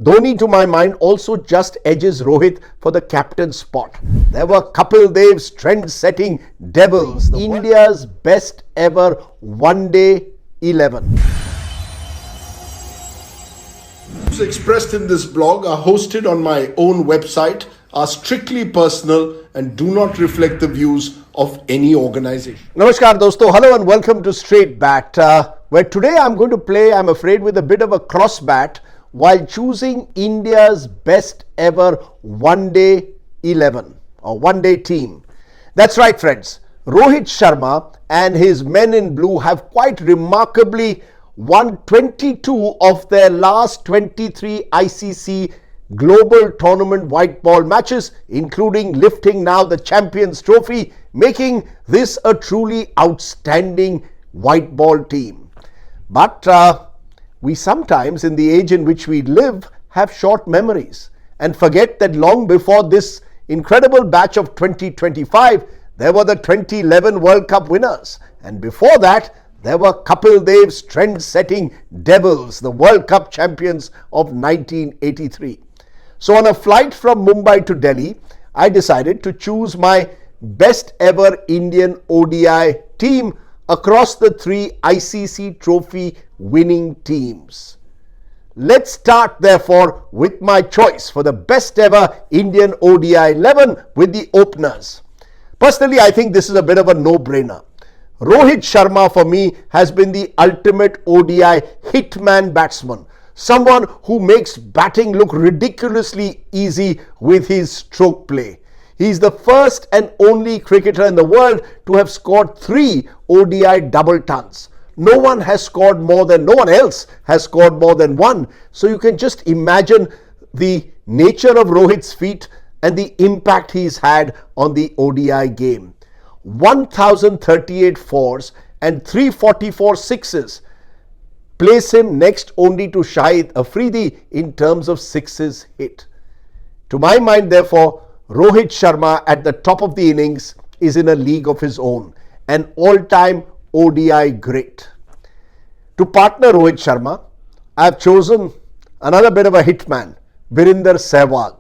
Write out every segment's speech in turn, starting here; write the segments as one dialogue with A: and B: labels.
A: Dhoni, to my mind, also just edges Rohit for the captain spot. There were Kapil Dev's trend-setting Devils, India's best ever one-day 11.
B: Views expressed in this blog are hosted on my own website, are strictly personal and do not reflect the views of any organization.
A: Namaskar dosto, hello and welcome to Straight Bat, where today I'm going to play, I'm afraid, with a bit of a cross bat while choosing India's best ever one-day 11 or one-day team. That's right, friends. Rohit Sharma and his men in blue have quite remarkably won 22 of their last 23 ICC global tournament white ball matches, including lifting now the Champions Trophy, making this a truly outstanding white ball team. But we sometimes, in the age in which we live, have short memories and forget that long before this incredible batch of 2025, there were the 2011 World Cup winners. And before that, there were Kapil Dev's trend-setting Devils, the World Cup champions of 1983. So on a flight from Mumbai to Delhi, I decided to choose my best ever Indian ODI team across the three ICC trophy winning teams. Let's start therefore with my choice for the best ever Indian ODI 11 with the openers. Personally, I think this is a bit of a no-brainer. Rohit Sharma for me has been the ultimate ODI hitman batsman. Someone who makes batting look ridiculously easy with his stroke play. He's the first and only cricketer in the world to have scored 3 ODI double tons. No one else has scored more than 1. So you can just imagine the nature of Rohit's feat and the impact he's had on the ODI game. 1,038 fours and 344 sixes place him next only to Shahid Afridi in terms of sixes hit. To my mind, therefore, Rohit Sharma at the top of the innings is in a league of his own, an all-time ODI great. To partner Rohit Sharma, I have chosen another bit of a hitman, Virender Sehwag.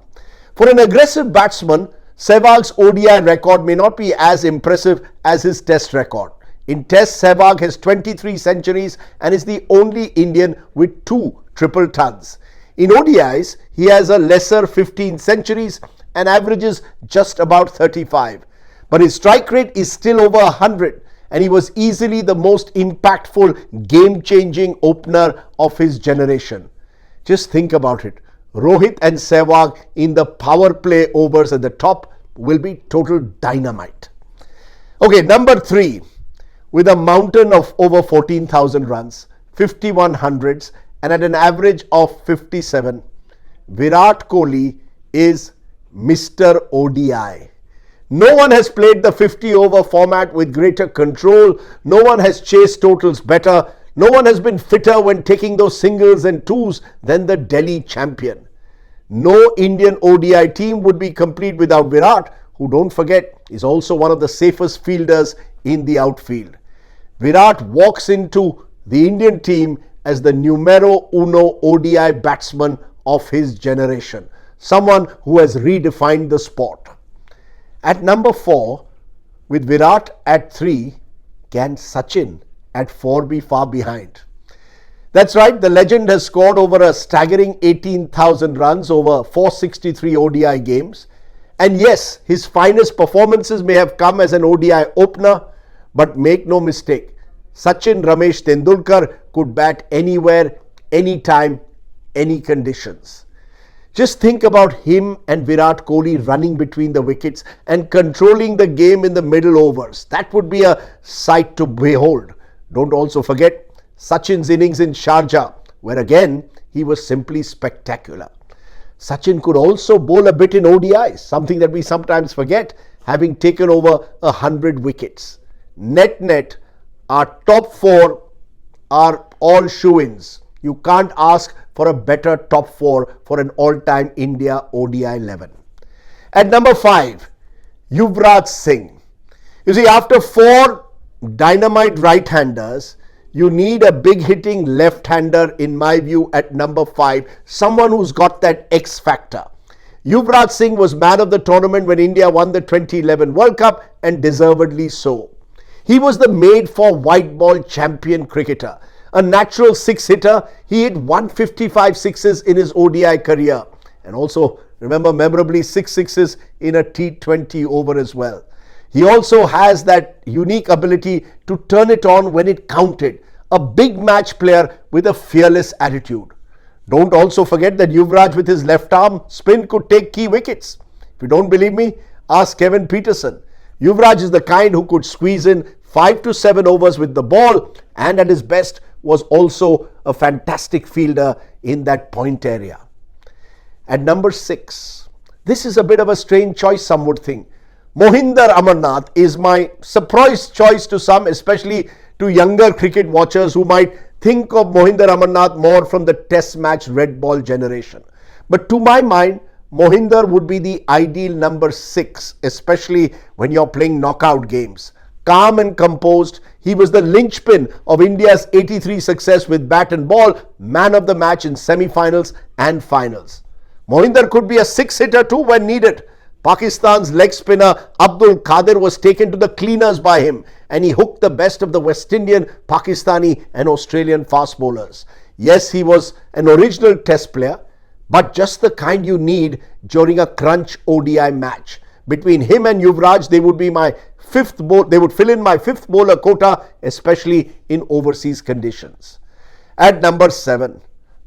A: For an aggressive batsman, Sehwag's ODI record may not be as impressive as his test record. In Tests, Sehwag has 23 centuries and is the only Indian with 2 triple tons. In ODIs, he has a lesser 15 centuries and averages just about 35. But his strike rate is still over 100 and he was easily the most impactful, game-changing opener of his generation. Just think about it. Rohit and Sehwag in the power play overs at the top will be total dynamite. Okay, number 3. With a mountain of over 14,000 runs, 51 hundreds and at an average of 57, Virat Kohli is Mr. ODI. No one has played the 50-over format with greater control. No one has chased totals better. No one has been fitter when taking those singles and twos than the Delhi champion. No Indian ODI team would be complete without Virat, who, don't forget, is also one of the safest fielders in the outfield. Virat walks into the Indian team as the numero uno ODI batsman of his generation. Someone who has redefined the sport. At number 4, with Virat at 3, can Sachin at 4 be far behind? That's right, the legend has scored over a staggering 18,000 runs over 463 ODI games. And yes, his finest performances may have come as an ODI opener, but make no mistake, Sachin Ramesh Tendulkar could bat anywhere, anytime, any conditions. Just think about him and Virat Kohli running between the wickets and controlling the game in the middle overs. That would be a sight to behold. Don't also forget Sachin's innings in Sharjah, where again he was simply spectacular. Sachin could also bowl a bit in ODIs, something that we sometimes forget, having taken over 100 wickets. Net, our top 4 are all shoo-ins. You can't ask for a better top 4 for an all-time India ODI 11. At number 5, Yuvraj Singh. You see, after 4 dynamite right-handers, you need a big hitting left-hander in my view at number 5, someone who's got that X factor. Yuvraj Singh was man of the tournament when India won the 2011 World Cup, and deservedly so. He was the made-for-white ball champion cricketer. A natural six-hitter, he hit 155 sixes in his ODI career. And also, remember, memorably 6 sixes in a T20 over as well. He also has that unique ability to turn it on when it counted. A big match player with a fearless attitude. Don't also forget that Yuvraj with his left arm spin could take key wickets. If you don't believe me, ask Kevin Peterson. Yuvraj is the kind who could squeeze in 5 to 7 overs with the ball, and at his best was also a fantastic fielder in that point area. At number 6, this is a bit of a strange choice, some would think. Mohinder Amarnath is my surprise choice to some, especially to younger cricket watchers who might think of Mohinder Amarnath more from the test match red ball generation. But to my mind, Mohinder would be the ideal number 6, especially when you're playing knockout games. Calm and composed, he was the linchpin of India's 83 success with bat and ball, man of the match in semi-finals and finals. Mohinder could be a 6-hitter too when needed. Pakistan's leg spinner Abdul Qadir was taken to the cleaners by him, and he hooked the best of the West Indian, Pakistani and Australian fast bowlers. Yes, he was an original test player, but just the kind you need during a crunch ODI match. Between him and Yuvraj, they would fill in my 5th bowler quota, especially in overseas conditions. At number 7,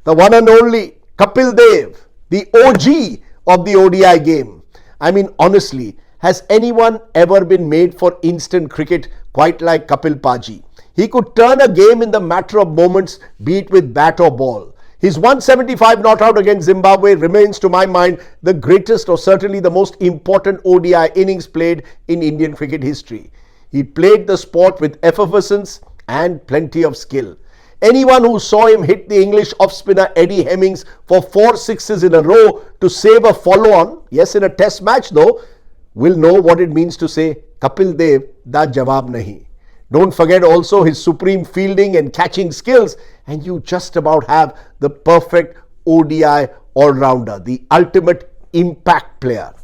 A: the one and only Kapil Dev, the OG of the ODI game. I mean, honestly, has anyone ever been made for instant cricket quite like Kapil Paji? He could turn a game in the matter of moments, be it with bat or ball. His 175 not out against Zimbabwe remains, to my mind, the greatest or certainly the most important ODI innings played in Indian cricket history. He played the sport with effervescence and plenty of skill. Anyone who saw him hit the English off-spinner Eddie Hemmings for 4 sixes in a row to save a follow-on, yes, in a test match though, will know what it means to say, Kapil Dev da jawab nahi. Don't forget also his supreme fielding and catching skills, and you just about have the perfect ODI all-rounder, the ultimate impact player.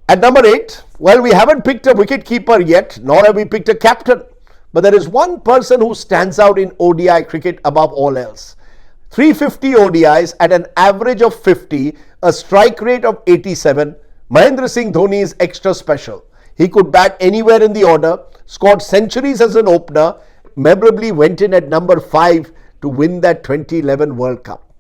A: At number 8, well, we haven't picked a wicket-keeper yet, nor have we picked a captain. But there is one person who stands out in ODI cricket above all else. 350 ODIs at an average of 50, a strike rate of 87, Mahendra Singh Dhoni is extra special. He could bat anywhere in the order, scored centuries as an opener, memorably went in at number 5 to win that 2011 World Cup.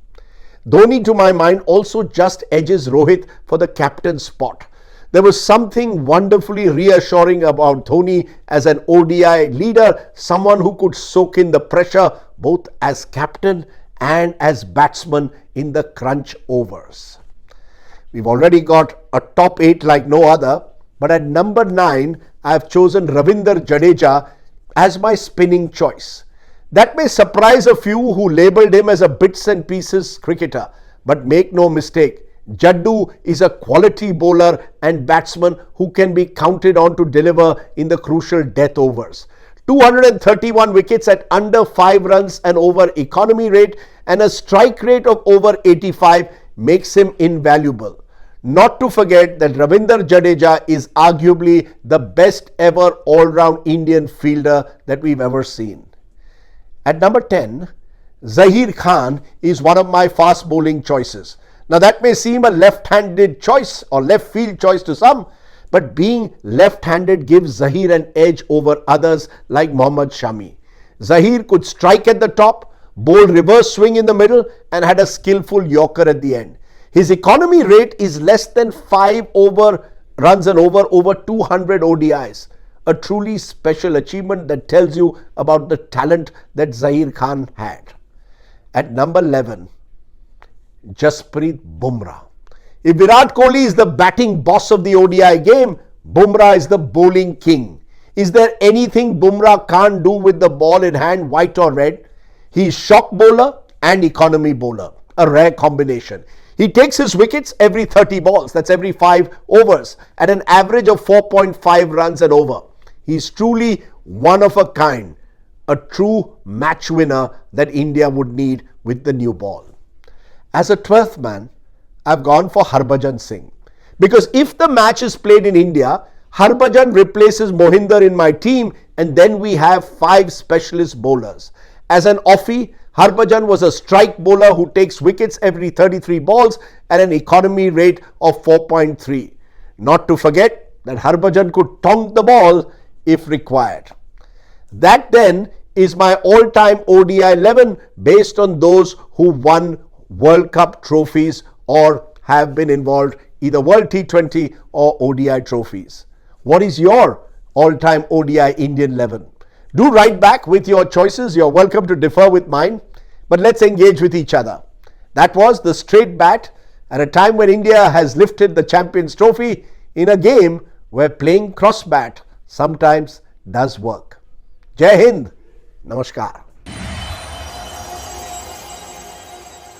A: Dhoni, to my mind, also just edges Rohit for the captain spot. There was something wonderfully reassuring about Dhoni as an ODI leader, someone who could soak in the pressure both as captain and as batsman in the crunch overs. We've already got a top 8 like no other, but at number 9, I have chosen Ravindra Jadeja as my spinning choice. That may surprise a few who labelled him as a bits and pieces cricketer, but make no mistake, Jaddu is a quality bowler and batsman who can be counted on to deliver in the crucial death overs. 231 wickets at under 5 runs and over economy rate and a strike rate of over 85 makes him invaluable. Not to forget that Ravindra Jadeja is arguably the best ever all-round Indian fielder that we've ever seen. At number 10, Zaheer Khan is one of my fast bowling choices. Now that may seem a left-handed choice or left field choice to some, but being left-handed gives Zaheer an edge over others like Mohammad Shami. Zaheer could strike at the top, bowl reverse swing in the middle and had a skillful yorker at the end. His economy rate is less than 5 runs and over 200 ODIs. A truly special achievement that tells you about the talent that Zaheer Khan had. At number 11, Jasprit Bumrah. If Virat Kohli is the batting boss of the ODI game, Bumrah is the bowling king. Is there anything Bumrah can't do with the ball in hand, white or red? He is shock bowler and economy bowler, a rare combination. He takes his wickets every 30 balls, that's every 5 overs, at an average of 4.5 runs and over. He is truly one of a kind, a true match winner that India would need with the new ball. As a 12th man, I've gone for Harbhajan Singh. Because if the match is played in India, Harbhajan replaces Mohinder in my team, and then we have 5 specialist bowlers. As an offie, Harbhajan was a strike bowler who takes wickets every 33 balls at an economy rate of 4.3. Not to forget that Harbhajan could tonk the ball if required. That then is my all-time ODI 11 based on those who won World Cup trophies or have been involved either World T20 or ODI trophies. What is your all-time ODI Indian 11? Do write back with your choices. You're welcome to differ with mine, but let's engage with each other. That was the straight bat at a time when India has lifted the Champions Trophy in a game where playing cross bat sometimes does work. Jai Hind. Namaskar.